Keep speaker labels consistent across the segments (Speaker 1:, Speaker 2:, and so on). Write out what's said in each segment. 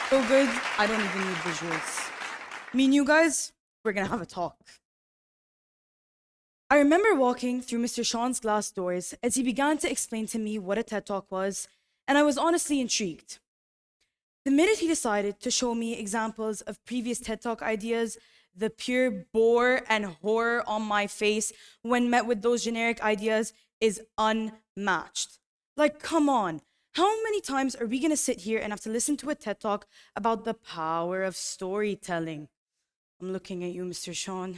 Speaker 1: So good, I don't even need visuals. Me and you guys, we're gonna have a talk. I remember walking through Mr. Sean's glass doors as he began to explain to me what a TED Talk was, and I was honestly intrigued. The minute he decided to show me examples of previous TED Talk ideas, the pure bore and horror on my face when met with those generic ideas is unmatched. Like, come on. How many times are we gonna sit here and have to listen to a TED Talk about the power of storytelling? I'm looking at you, Mr. Sean.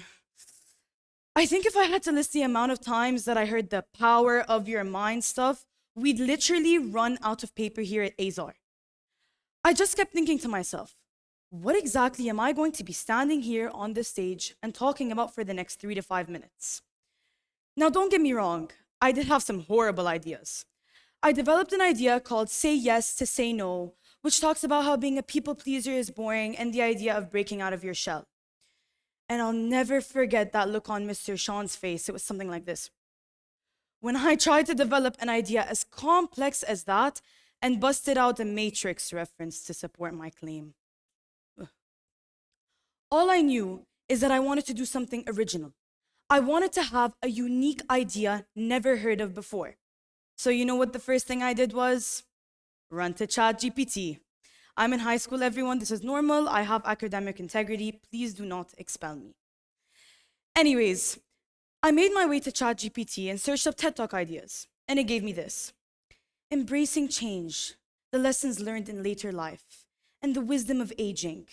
Speaker 1: I think if I had to list the amount of times that I heard the power of your mind stuff, we'd literally run out of paper here at AISR. I just kept thinking to myself, what exactly am I going to be standing here on this stage and talking about for the next 3 to 5 minutes? Now, don't get me wrong, I did have some horrible ideas. I developed an idea called Say Yes to Say No, which talks about how being a people pleaser is boring and the idea of breaking out of your shell. And I'll never forget that look on Mr. Sean's face. It was something like this. When I tried to develop an idea as complex as that and busted out a Matrix reference to support my claim. All I knew is that I wanted to do something original. I wanted to have a unique idea never heard of before. So you know what the first thing I did was? Run to ChatGPT. I'm in high school, everyone. This is normal. I have academic integrity. Please do not expel me. Anyways, I made my way to ChatGPT and searched up TED Talk ideas, and it gave me this. Embracing change, the lessons learned in later life, and the wisdom of aging.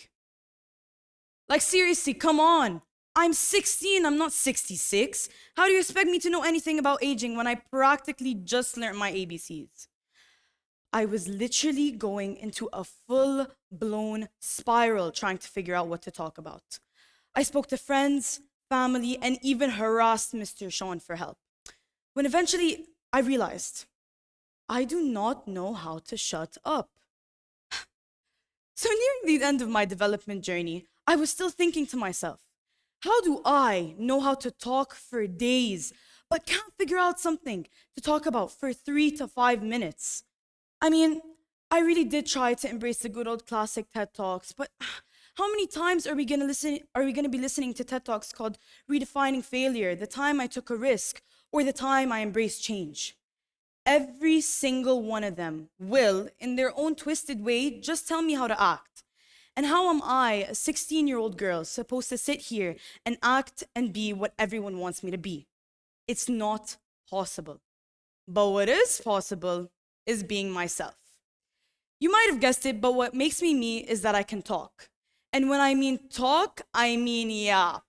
Speaker 1: Like, seriously, come on. I'm 16, I'm not 66. How do you expect me to know anything about aging when I practically just learned my ABCs? I was literally going into a full-blown spiral trying to figure out what to talk about. I spoke to friends, family, and even harassed Mr. Sean for help. When eventually I realized, I do not know how to shut up. So nearing the end of my development journey, I was still thinking to myself, how do I know how to talk for days, but can't figure out something to talk about for 3 to 5 minutes? I mean, I really did try to embrace the good old classic TED Talks, but how many times are we gonna be listening to TED Talks called Redefining Failure, the time I took a risk, or the time I embraced change? Every single one of them will, in their own twisted way, just tell me how to act. And how am I, a 16-year-old girl, supposed to sit here and act and be what everyone wants me to be? It's not possible. But what is possible is being myself. You might have guessed it, but what makes me me is that I can talk. And when I mean talk, I mean yap.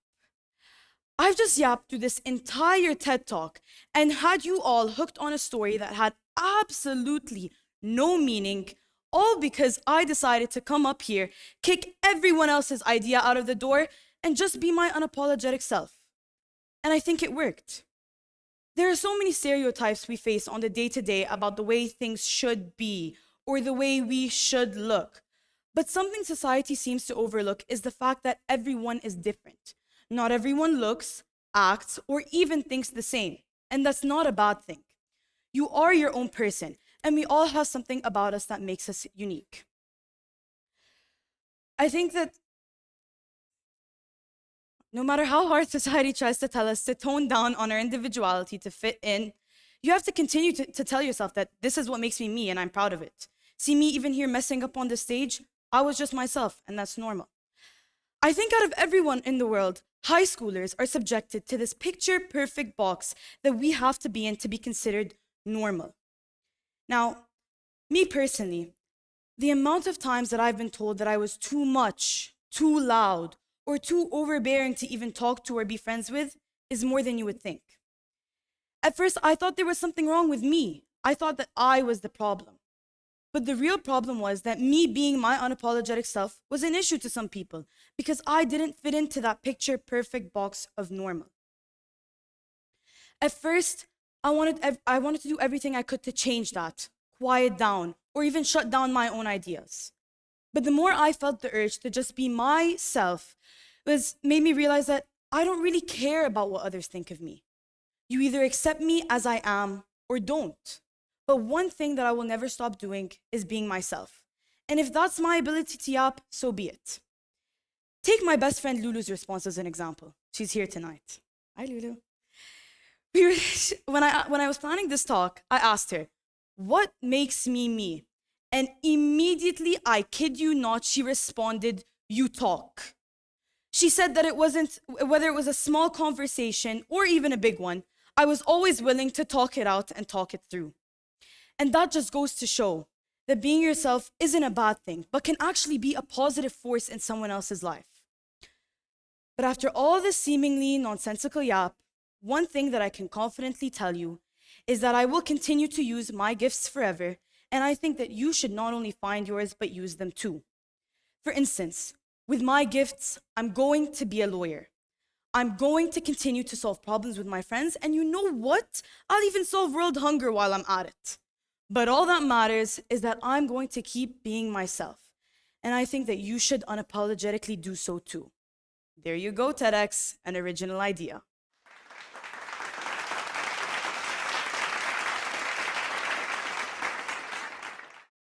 Speaker 1: I've just yapped through this entire TED Talk and had you all hooked on a story that had absolutely no meaning, all because I decided to come up here, kick everyone else's idea out of the door, and just be my unapologetic self. And I think it worked. There are so many stereotypes we face on the day-to-day about the way things should be or the way we should look. But something society seems to overlook is the fact that everyone is different. Not everyone looks, acts, or even thinks the same. And that's not a bad thing. You are your own person, and we all have something about us that makes us unique. I think that no matter how hard society tries to tell us to tone down on our individuality to fit in, you have to continue to tell yourself that this is what makes me me and I'm proud of it. See me even here messing up on the stage, I was just myself and that's normal. I think out of everyone in the world, high schoolers are subjected to this picture-perfect box that we have to be in to be considered normal. Now, me personally, the amount of times that I've been told that I was too much, too loud, or too overbearing to even talk to or be friends with is more than you would think. At first, I thought there was something wrong with me. I thought that I was the problem. But the real problem was that me being my unapologetic self was an issue to some people because I didn't fit into that picture-perfect box of normal. At first, I wanted to do everything I could to change that, quiet down, or even shut down my own ideas. But the more I felt the urge to just be myself made me realize that I don't really care about what others think of me. You either accept me as I am or don't. But one thing that I will never stop doing is being myself. And if that's my ability to yap, so be it. Take my best friend Lulu's response as an example. She's here tonight. Hi, Lulu. When I was planning this talk, I asked her, what makes me me? And immediately, I kid you not, she responded, you talk. She said that it wasn't, whether it was a small conversation or even a big one, I was always willing to talk it out and talk it through. And that just goes to show that being yourself isn't a bad thing, but can actually be a positive force in someone else's life. But after all this seemingly nonsensical yap, one thing that I can confidently tell you is that I will continue to use my gifts forever, and I think that you should not only find yours, but use them too. For instance, with my gifts, I'm going to be a lawyer. I'm going to continue to solve problems with my friends, and you know what? I'll even solve world hunger while I'm at it. But all that matters is that I'm going to keep being myself, and I think that you should unapologetically do so too. There you go, TEDx, an original idea.